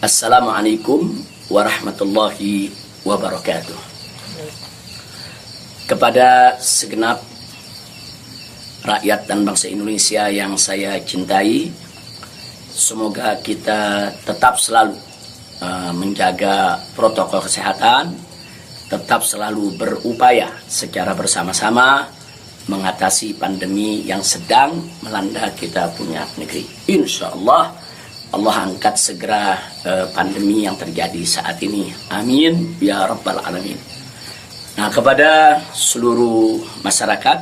Assalamualaikum warahmatullahi wabarakatuh. Kepada segenap rakyat dan bangsa Indonesia yang saya cintai, semoga kita tetap selalu menjaga protokol kesehatan, tetap selalu berupaya secara bersama-sama mengatasi pandemi yang sedang melanda kita punya negeri. Insya Allah, Allah angkat segera pandemi yang terjadi saat ini. Amin ya rabbal alamin. Nah, kepada seluruh masyarakat,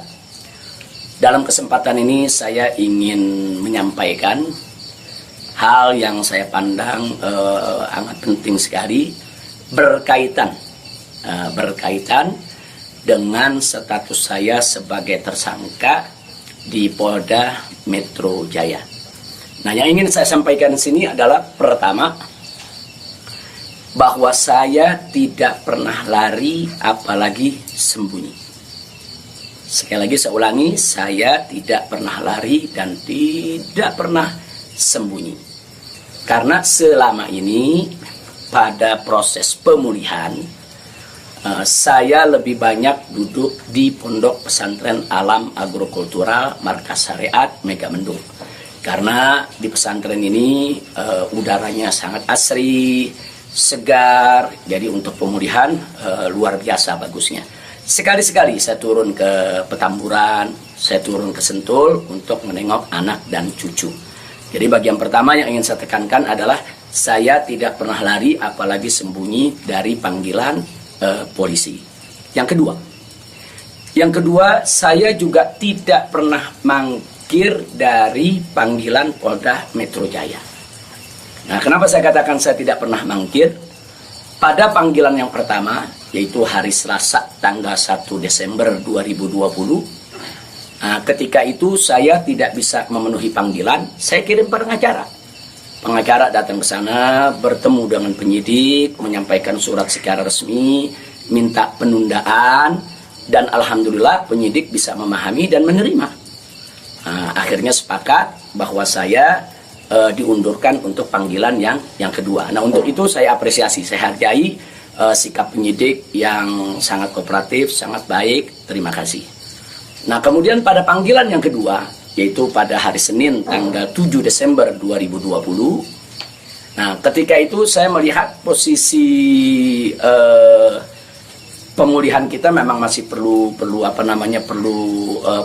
dalam kesempatan ini saya ingin menyampaikan hal yang saya pandang sangat penting sekali berkaitan dengan status saya sebagai tersangka di Polda Metro Jaya. Nah, yang ingin saya sampaikan di sini adalah pertama, bahwa saya tidak pernah lari apalagi sembunyi. Sekali lagi saya ulangi, saya tidak pernah lari dan tidak pernah sembunyi. Karena selama ini pada proses pemulihan, saya lebih banyak duduk di Pondok Pesantren Alam Agrokultural Markas Syariat Megamendung. Karena di pesantren ini udaranya sangat asri, segar, jadi untuk pemulihan luar biasa bagusnya. Sekali-sekali saya turun ke Petamburan, saya turun ke Sentul untuk menengok anak dan cucu. Jadi bagian pertama yang ingin saya tekankan adalah saya tidak pernah lari apalagi sembunyi dari panggilan polisi. Yang kedua, saya juga tidak pernah mangkir dari panggilan Polda Metro Jaya. Nah, kenapa saya katakan saya tidak pernah mangkir? Pada panggilan yang pertama, yaitu hari Selasa tanggal 1 Desember 2020, ketika itu saya tidak bisa memenuhi panggilan, saya kirim pengacara. Pengacara datang ke sana, bertemu dengan penyidik, menyampaikan surat secara resmi, minta penundaan, dan alhamdulillah penyidik bisa memahami dan menerima. Akhirnya sepakat bahwa saya diundurkan untuk panggilan yang kedua. Nah, untuk itu saya apresiasi, saya hargai sikap penyidik yang sangat kooperatif, sangat baik. Terima kasih. Nah, kemudian pada panggilan yang kedua, yaitu pada hari Senin tanggal 7 Desember 2020. Nah, ketika itu saya melihat posisi pemulihan kita memang masih perlu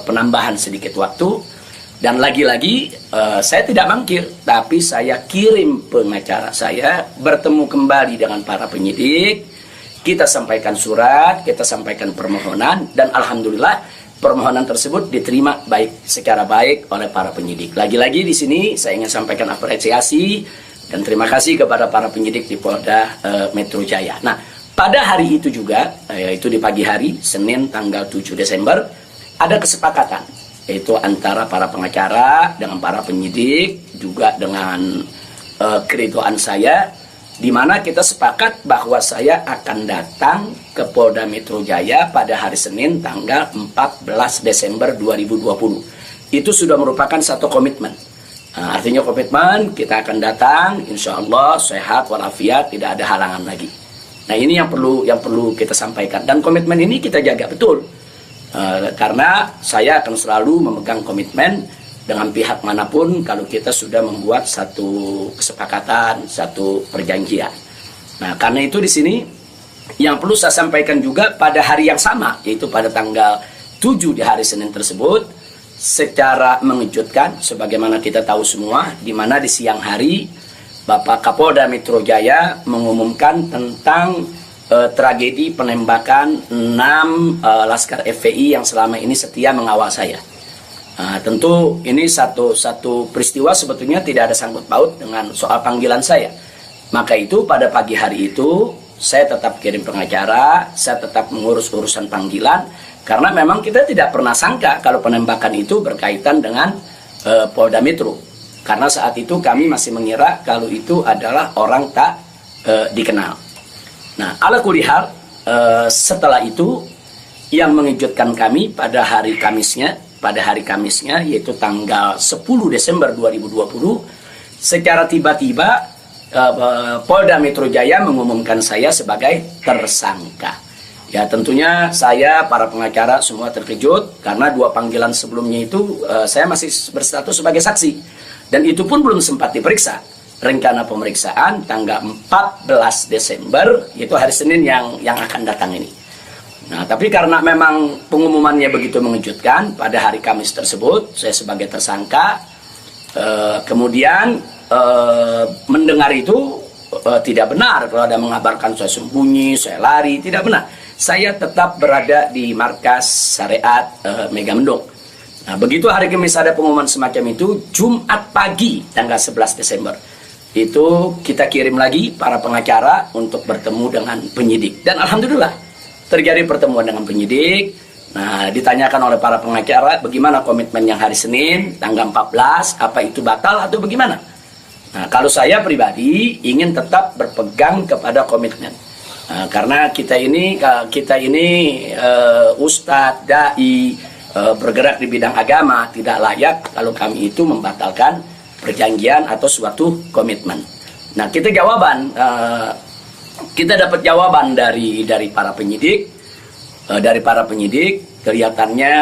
penambahan sedikit waktu. Dan lagi-lagi saya tidak mangkir, tapi saya kirim pengacara saya, bertemu kembali dengan para penyidik, kita sampaikan surat, kita sampaikan permohonan, dan alhamdulillah permohonan tersebut diterima secara baik oleh para penyidik. Lagi-lagi di sini saya ingin sampaikan apresiasi dan terima kasih kepada para penyidik di Polda Metro Jaya. Nah, pada hari itu juga, yaitu di pagi hari, Senin tanggal 7 Desember, ada kesepakatan, yaitu antara para pengacara dengan para penyidik, juga dengan keridoan saya, di mana kita sepakat bahwa saya akan datang ke Polda Metro Jaya pada hari Senin tanggal 14 Desember 2020. Itu sudah merupakan satu komitmen. Artinya komitmen, kita akan datang, insya Allah sehat walafiat, tidak ada halangan lagi. Nah, ini yang perlu kita sampaikan, dan komitmen ini kita jaga betul. Karena saya akan selalu memegang komitmen dengan pihak manapun kalau kita sudah membuat satu kesepakatan, satu perjanjian. Nah, karena itu di sini yang perlu saya sampaikan juga pada hari yang sama, yaitu pada tanggal 7 di hari Senin tersebut, secara mengejutkan, sebagaimana kita tahu semua, di mana di siang hari Bapak Kapolda Metro Jaya mengumumkan tentang tragedi penembakan 6 Laskar FPI yang selama ini setia mengawal saya. Tentu ini satu peristiwa sebetulnya tidak ada sangkut paut dengan soal panggilan saya. Maka itu pada pagi hari itu saya tetap kirim pengacara, saya tetap mengurus urusan panggilan, karena memang kita tidak pernah sangka kalau penembakan itu berkaitan dengan Polda Metro. Karena saat itu kami masih mengira kalau itu adalah orang tak dikenal. Nah, ala kulihal, setelah itu yang mengejutkan kami pada hari Kamisnya yaitu tanggal 10 Desember 2020, secara tiba-tiba Polda Metro Jaya mengumumkan saya sebagai tersangka. Ya tentunya saya, para pengacara semua terkejut karena 2 panggilan sebelumnya itu saya masih berstatus sebagai saksi. Dan itu pun belum sempat diperiksa. Rencana pemeriksaan tanggal 14 Desember, itu hari Senin yang akan datang ini. Nah, tapi karena memang pengumumannya begitu mengejutkan, pada hari Kamis tersebut saya sebagai tersangka, kemudian mendengar itu tidak benar kalau ada mengabarkan saya sembunyi, saya lari, tidak benar. Saya tetap berada di markas syariat Megamendung. Nah, begitu hari Kamis ada pengumuman semacam itu, Jumat pagi tanggal 11 Desember itu kita kirim lagi para pengacara untuk bertemu dengan penyidik. Dan alhamdulillah terjadi pertemuan dengan penyidik. Nah, ditanyakan oleh para pengacara bagaimana komitmen yang hari Senin tanggal 14, apa itu batal atau bagaimana. Nah, kalau saya pribadi ingin tetap berpegang kepada komitmen. Nah, karena kita ini ustadz, dai, bergerak di bidang agama, tidak layak kalau kami itu membatalkan perjanjian atau suatu komitmen. Nah, kita dapat jawaban dari para penyidik. Dari para penyidik kelihatannya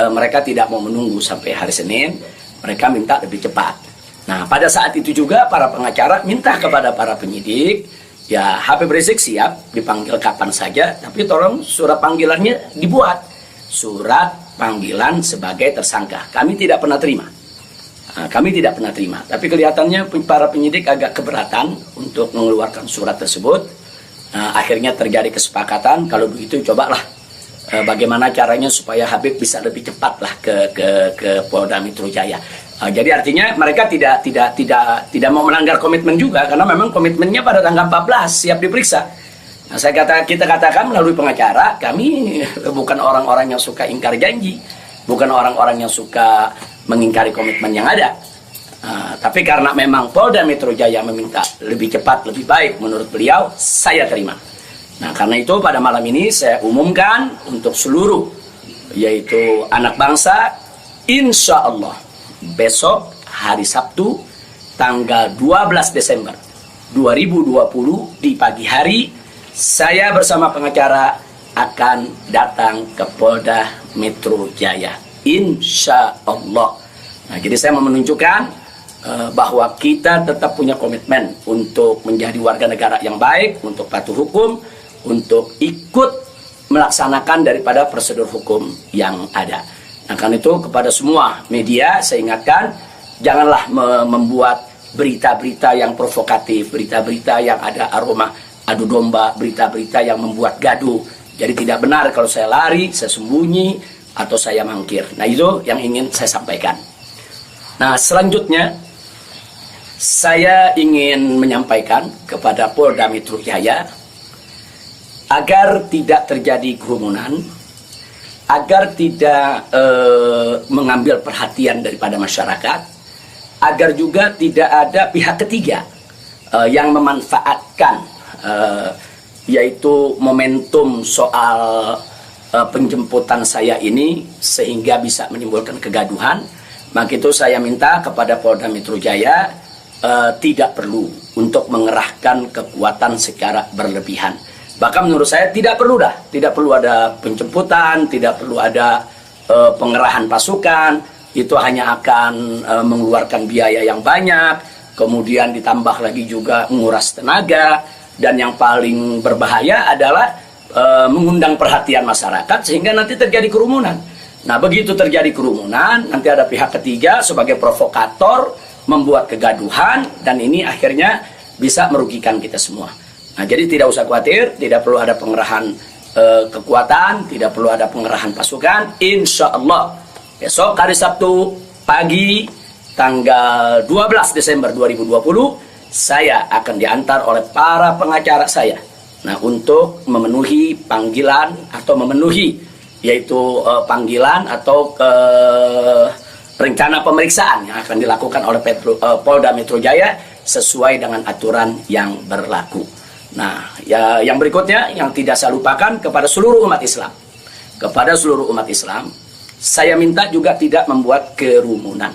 mereka tidak mau menunggu sampai hari Senin, mereka minta lebih cepat. Nah, pada saat itu juga para pengacara minta kepada para penyidik, ya Habib Rizik siap dipanggil kapan saja, tapi tolong surat panggilannya dibuat. Surat panggilan sebagai tersangka. Kami tidak pernah terima. Tapi kelihatannya para penyidik agak keberatan untuk mengeluarkan surat tersebut. Akhirnya terjadi kesepakatan, kalau begitu cobalah bagaimana caranya supaya Habib bisa lebih cepatlah ke Polda Metro Jaya. Jadi artinya mereka tidak mau melanggar komitmen juga, karena memang komitmennya pada tanggal 14 siap diperiksa. Nah, kita katakan melalui pengacara, kami bukan orang-orang yang suka ingkar janji, bukan orang-orang yang suka mengingkari komitmen yang ada. Tapi karena memang Polda Metro Jaya meminta lebih cepat, lebih baik menurut beliau, saya terima. Nah, karena itu pada malam ini saya umumkan untuk seluruh, yaitu anak bangsa, insya Allah besok hari Sabtu tanggal 12 Desember 2020 di pagi hari, saya bersama pengacara akan datang ke Polda Metro Jaya, insya Allah. Nah, jadi saya mau menunjukkan bahwa kita tetap punya komitmen untuk menjadi warga negara yang baik, untuk patuh hukum, untuk ikut melaksanakan daripada prosedur hukum yang ada. Nah, karena itu kepada semua media saya ingatkan, janganlah membuat berita-berita yang provokatif, berita-berita yang ada aroma adu domba, berita-berita yang membuat gaduh. Jadi tidak benar kalau saya lari, saya sembunyi, atau saya mangkir. Nah, itu yang ingin saya sampaikan. Nah, selanjutnya saya ingin menyampaikan kepada Polda Metro Jaya agar tidak terjadi kerumunan, agar tidak mengambil perhatian daripada masyarakat, agar juga tidak ada pihak ketiga yang memanfaatkan yaitu momentum soal penjemputan saya ini sehingga bisa menimbulkan kegaduhan. Maka itu saya minta kepada Polda Metro Jaya tidak perlu untuk mengerahkan kekuatan secara berlebihan. Bahkan menurut saya tidak perlu ada penjemputan, tidak perlu ada pengerahan pasukan. Itu hanya akan mengeluarkan biaya yang banyak, kemudian ditambah lagi juga menguras tenaga, dan yang paling berbahaya adalah mengundang perhatian masyarakat sehingga nanti terjadi kerumunan. Nah, begitu terjadi kerumunan, nanti ada pihak ketiga sebagai provokator membuat kegaduhan, dan ini akhirnya bisa merugikan kita semua. Nah, jadi tidak usah khawatir, tidak perlu ada pengerahan kekuatan, tidak perlu ada pengerahan pasukan. Insya Allah besok hari Sabtu pagi tanggal 12 Desember 2020 saya akan diantar oleh para pengacara saya. Nah, untuk memenuhi panggilan atau memenuhi yaitu panggilan atau rencana pemeriksaan yang akan dilakukan oleh Polda Metro Jaya sesuai dengan aturan yang berlaku. Nah, ya, yang berikutnya yang tidak saya lupakan kepada seluruh umat Islam. Kepada seluruh umat Islam, saya minta juga tidak membuat kerumunan.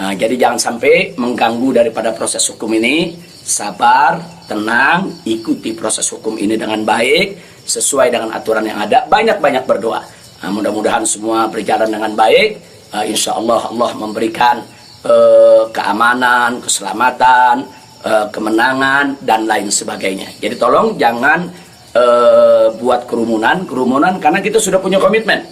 Nah, jadi jangan sampai mengganggu daripada proses hukum ini. sabar, tenang, ikuti proses hukum ini dengan baik, sesuai dengan aturan yang ada, banyak-banyak berdoa. Nah, mudah-mudahan semua berjalan dengan baik. Insya Allah Allah memberikan keamanan, keselamatan, kemenangan, dan lain sebagainya. Jadi tolong jangan buat kerumunan karena kita sudah punya komitmen.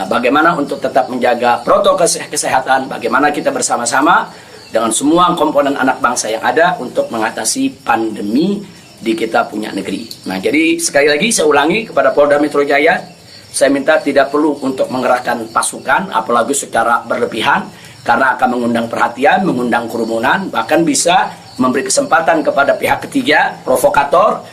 Bagaimana untuk tetap menjaga protokol kesehatan, bagaimana kita bersama-sama dengan semua komponen anak bangsa yang ada untuk mengatasi pandemi di kita punya negeri. Nah, jadi sekali lagi saya ulangi kepada Polda Metro Jaya, saya minta tidak perlu untuk mengerahkan pasukan, apalagi secara berlebihan, karena akan mengundang perhatian, mengundang kerumunan, bahkan bisa memberi kesempatan kepada pihak ketiga, provokator,